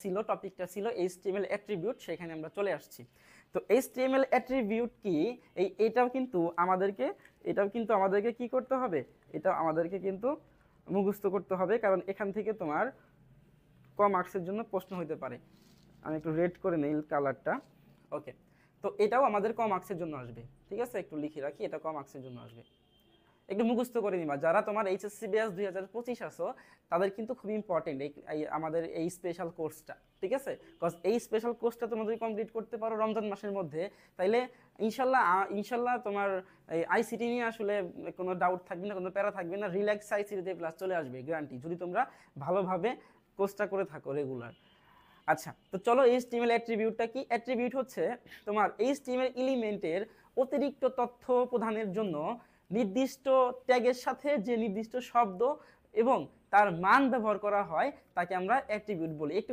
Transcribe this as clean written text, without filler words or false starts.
ছিল টপিকটা ছিল HTML অ্যাট্রিবিউট, সেখানে আমরা চলে আসছি। তো HTML অ্যাট্রিবিউট কি, এটাও কিন্তু আমাদেরকে কি করতে হবে, এটা আমাদেরকে কিন্তু মুখস্থ করতে হবে, কারণ এখান থেকে তোমার ক মার্কসের জন্য প্রশ্ন হতে পারে। আমি একটু রেড করে নেই কালারটা। ওকে, তো এটাও আমাদের ক মার্কসের জন্য আসবে। ঠিক আছে, একটু লিখে রাখি, এটা ক মার্কসের জন্য আসবে। একটু মুখস্থ করে নিবা, যারা তোমার এইচএসসি ব্যাচ 2025 আসো তাদের কিন্তু খুব ইম্পর্টেন্ট আমাদের এই স্পেশাল কোর্সটা। ঠিক আছে, কজ এই স্পেশাল কোর্সটা তোমরা যদি কমপ্লিট করতে পারো রমজান মাসের মধ্যে, তাইলে ইনশাল্লাহ তোমার এই আইসিটি নিয়ে আসলে কোনো ডাউট থাকবে না, কোনো প্যারা থাকবে না, রিল্যাক্স আইসিটিতে ক্লাস চলে আসবে গ্যারান্টি, যদি তোমরা ভালোভাবে কোর্সটা করে থাকো রেগুলার। আচ্ছা, তো চলো এইচটিএমএল অ্যাট্রিবিউটটা কি। অ্যাট্রিবিউট হচ্ছে তোমার এইচটিএমএল এলিমেন্টের অতিরিক্ত তথ্য প্রদানের জন্য নির্দিষ্ট ট্যাগের সাথে যে নির্দিষ্ট শব্দ এবং তার মান ব্যবহার করা হয় তাকে আমরা অ্যাট্রিবিউট বলি। একটু